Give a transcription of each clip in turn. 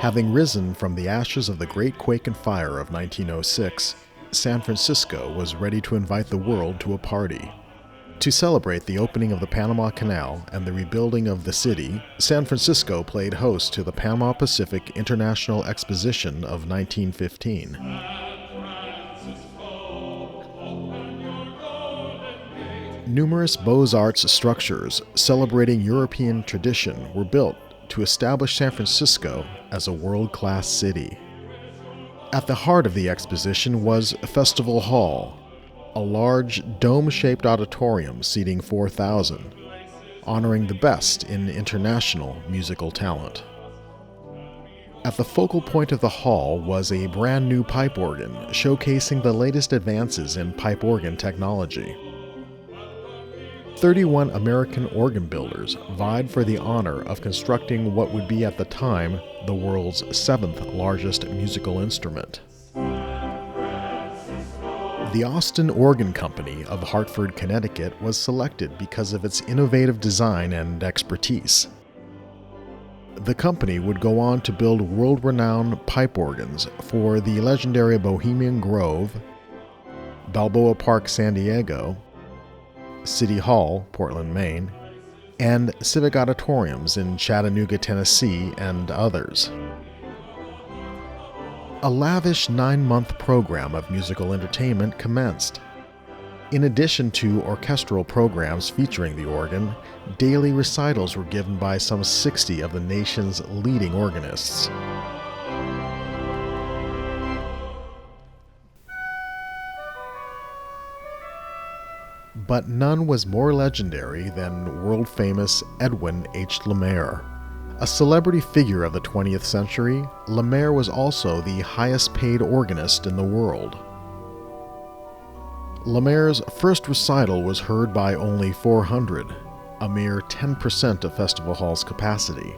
Having risen from the ashes of the Great Quake and Fire of 1906, San Francisco was ready to invite the world to a party. To celebrate the opening of the Panama Canal and the rebuilding of the city, San Francisco played host to the Panama-Pacific International Exposition of 1915. Numerous Beaux-Arts structures celebrating European tradition were built to establish San Francisco as a world-class city. At the heart of the exposition was Festival Hall, a large dome-shaped auditorium seating 4,000, honoring the best in international musical talent. At the focal point of the hall was a brand new pipe organ showcasing the latest advances in pipe organ technology. 31 American organ builders vied for the honor of constructing what would be at the time the world's 7th largest musical instrument. The Austin Organ Company of Hartford, Connecticut was selected because of its innovative design and expertise. The company would go on to build world-renowned pipe organs for the legendary Bohemian Grove, Balboa Park, San Diego, City Hall, Portland, Maine, and Civic Auditoriums in Chattanooga, Tennessee, and others. A lavish 9-month program of musical entertainment commenced. In addition to orchestral programs featuring the organ, daily recitals were given by some 60 of the nation's leading organists. But none was more legendary than world-famous Edwin H Lamar. A celebrity figure of the 20th century, Lamar was also the highest-paid organist in the world. Lamar's first recital was heard by only 400, a mere 10% of Festival Hall's capacity.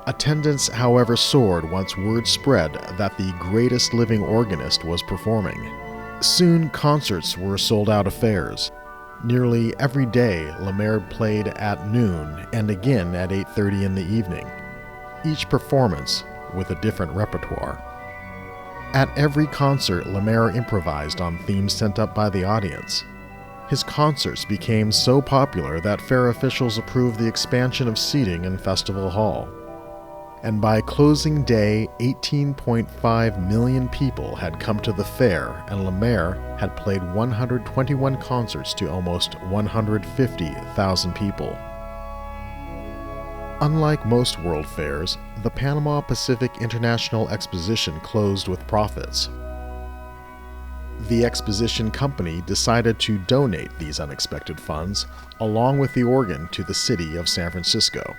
Attendance, however, soared once word spread that the greatest living organist was performing. Soon, concerts were sold-out affairs. Nearly every day, Lamar played at noon and again at 8:30 in the evening, each performance with a different repertoire. At every concert, Lamar improvised on themes sent up by the audience. His concerts became so popular that fair officials approved the expansion of seating in Festival Hall. And by closing day, 18.5 million people had come to the fair, and Lamar had played 121 concerts to almost 150,000 people. Unlike most world fairs, the Panama-Pacific International Exposition closed with profits. The Exposition Company decided to donate these unexpected funds, along with the organ, to the city of San Francisco.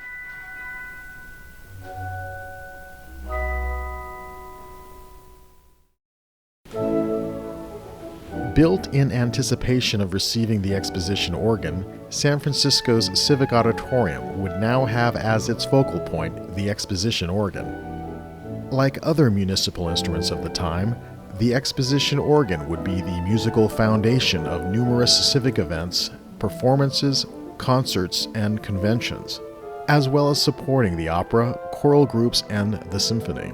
Built in anticipation of receiving the exposition organ, San Francisco's Civic Auditorium would now have as its focal point the exposition organ. Like other municipal instruments of the time, the exposition organ would be the musical foundation of numerous civic events, performances, concerts, and conventions, as well as supporting the opera, choral groups, and the symphony.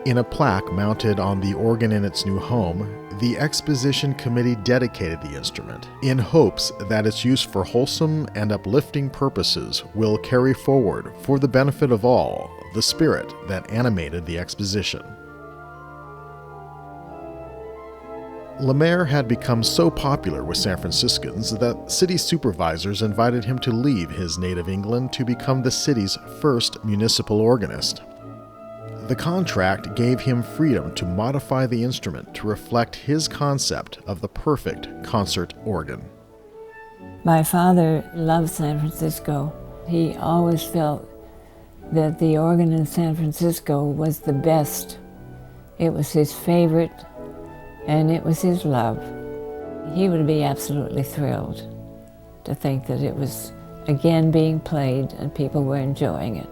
In a plaque mounted on the organ in its new home, the Exposition Committee dedicated the instrument in hopes that its use for wholesome and uplifting purposes will carry forward, for the benefit of all, the spirit that animated the exposition. Lamar had become so popular with San Franciscans that city supervisors invited him to leave his native England to become the city's first municipal organist. The contract gave him freedom to modify the instrument to reflect his concept of the perfect concert organ. My father loved San Francisco. He always felt that the organ in San Francisco was the best. It was his favorite, and it was his love. He would be absolutely thrilled to think that it was again being played and people were enjoying it.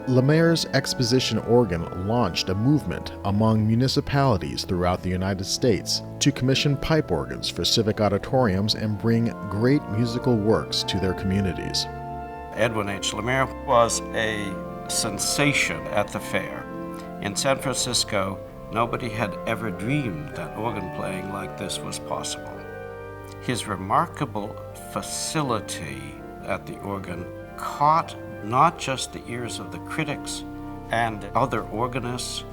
Lamar's exposition organ launched a movement among municipalities throughout the United States to commission pipe organs for civic auditoriums and bring great musical works to their communities. Edwin H. Lamar was a sensation at the fair. In San Francisco, nobody had ever dreamed that organ playing like this was possible. His remarkable facility at the organ caught not just the ears of the critics and other organists,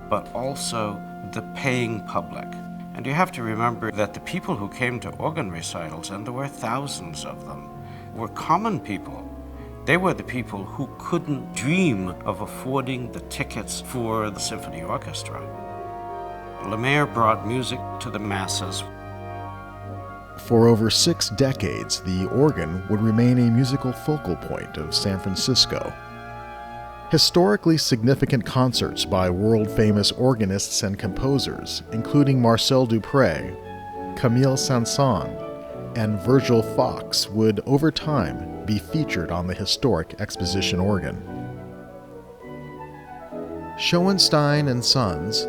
but also the paying public. And you have to remember that the people who came to organ recitals, and there were thousands of them, were common people. They were the people who couldn't dream of affording the tickets for the symphony orchestra. Lamar brought music to the masses. For over 6 decades, the organ would remain a musical focal point of San Francisco. Historically significant concerts by world-famous organists and composers, including Marcel Dupré, Camille Saint-Saëns, and Virgil Fox, would over time be featured on the historic Exposition organ. Schoenstein and Sons,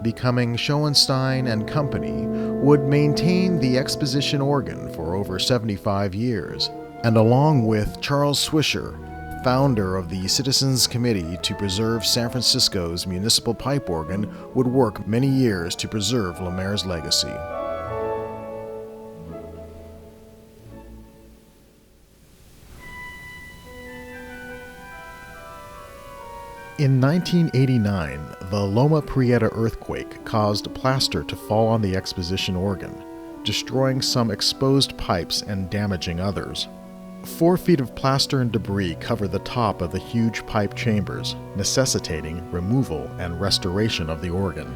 becoming Schoenstein and Company, would maintain the Exposition organ for over 75 years, and along with Charles Swisher, founder of the Citizens Committee to Preserve San Francisco's municipal pipe organ, would work many years to preserve Lamar's legacy. In 1989, the Loma Prieta earthquake caused plaster to fall on the Exposition organ, destroying some exposed pipes and damaging others. 4 feet of plaster and debris covered the top of the huge pipe chambers, necessitating removal and restoration of the organ.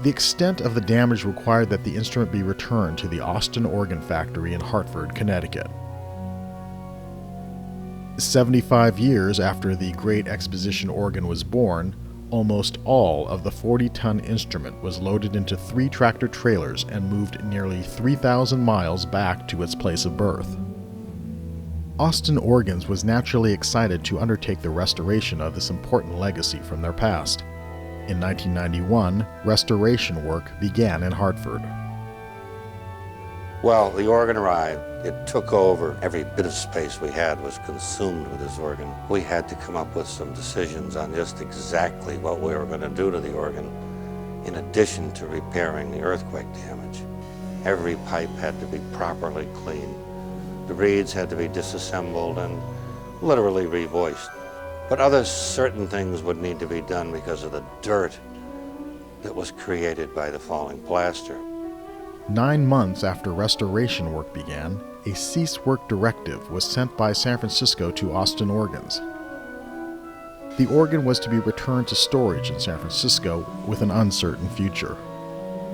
The extent of the damage required that the instrument be returned to the Austin Organ Factory in Hartford, Connecticut. 75 years after the Great Exposition organ was born, almost all of the 40-ton instrument was loaded into 3 tractor trailers and moved nearly 3,000 miles back to its place of birth. Austin Organs was naturally excited to undertake the restoration of this important legacy from their past. In 1991, restoration work began in Hartford. Well, the organ arrived. It took over. Every bit of space we had was consumed with this organ. We had to come up with some decisions on just exactly what we were going to do to the organ, in addition to repairing the earthquake damage. Every pipe had to be properly cleaned. The reeds had to be disassembled and literally revoiced. But other certain things would need to be done because of the dirt that was created by the falling plaster. 9 months after restoration work began, a cease work directive was sent by San Francisco to Austin Organs. The organ was to be returned to storage in San Francisco with an uncertain future.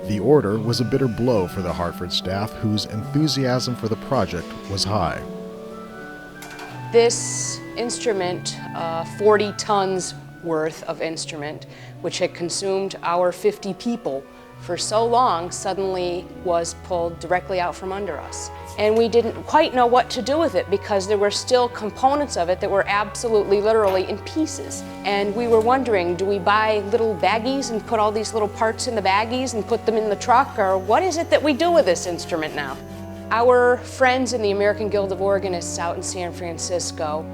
The order was a bitter blow for the Hartford staff, whose enthusiasm for the project was high. This instrument, 40 tons worth of instrument, which had consumed our 50 people for so long, suddenly was pulled directly out from under us. And we didn't quite know what to do with it because there were still components of it that were absolutely literally in pieces. And we were wondering, do we buy little baggies and put all these little parts in the baggies and put them in the truck, or what is it that we do with this instrument now? Our friends in the American Guild of Organists out in San Francisco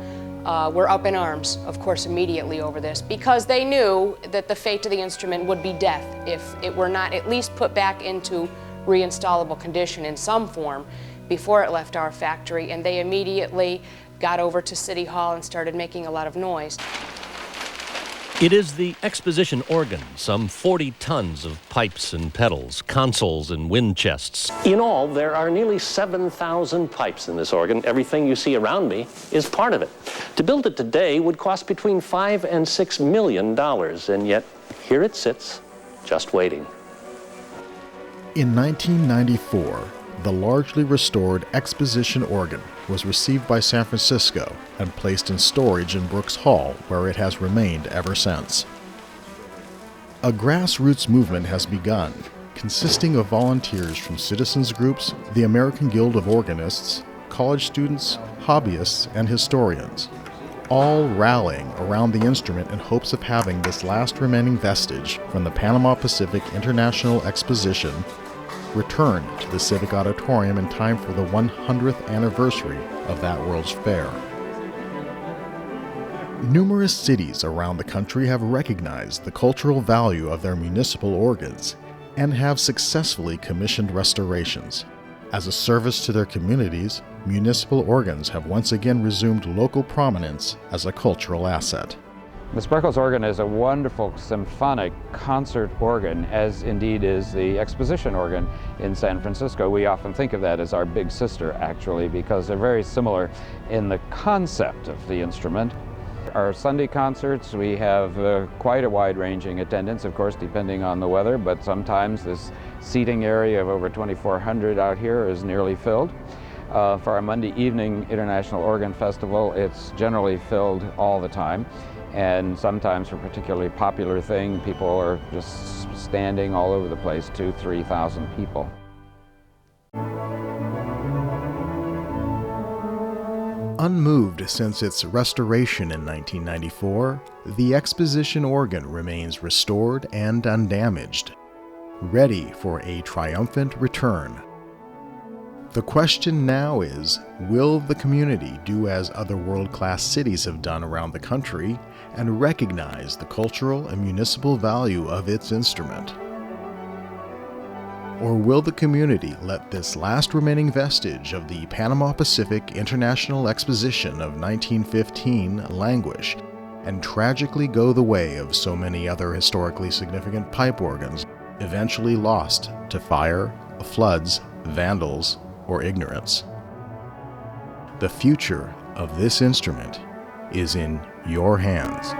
were up in arms, of course, immediately over this, because they knew that the fate of the instrument would be death if it were not at least put back into reinstallable condition in some form before it left our factory, and they immediately got over to City Hall and started making a lot of noise. It is the Exposition organ, some 40 tons of pipes and pedals, consoles and wind chests. In all, there are nearly 7,000 pipes in this organ. Everything you see around me is part of it. To build it today would cost between $5 and $6 million, and yet here it sits, just waiting. In 1994, the largely restored Exposition organ was received by San Francisco and placed in storage in Brooks Hall, where it has remained ever since. A grassroots movement has begun, consisting of volunteers from citizens groups, the American Guild of Organists, college students, hobbyists, and historians, all rallying around the instrument in hopes of having this last remaining vestige from the Panama-Pacific International Exposition returned to the Civic Auditorium in time for the 100th anniversary of that World's Fair. Numerous cities around the country have recognized the cultural value of their municipal organs and have successfully commissioned restorations. As a service to their communities, municipal organs have once again resumed local prominence as a cultural asset. The Spreckels organ is a wonderful symphonic concert organ, as indeed is the Exposition organ in San Francisco. We often think of that as our big sister, actually, because they're very similar in the concept of the instrument. Our Sunday concerts, we have quite a wide-ranging attendance, of course, depending on the weather, but sometimes this seating area of over 2,400 out here is nearly filled. For our Monday evening International Organ Festival, it's generally filled all the time. And sometimes for a particularly popular thing, people are just standing all over the place, 2,000 to 3,000 people. Unmoved since its restoration in 1994, the Exposition organ remains restored and undamaged, ready for a triumphant return. The question now is, will the community do as other world-class cities have done around the country and recognize the cultural and municipal value of its instrument? Or will the community let this last remaining vestige of the Panama-Pacific International Exposition of 1915 languish and tragically go the way of so many other historically significant pipe organs, eventually lost to fire, floods, vandals, or ignorance? The future of this instrument is in your hands.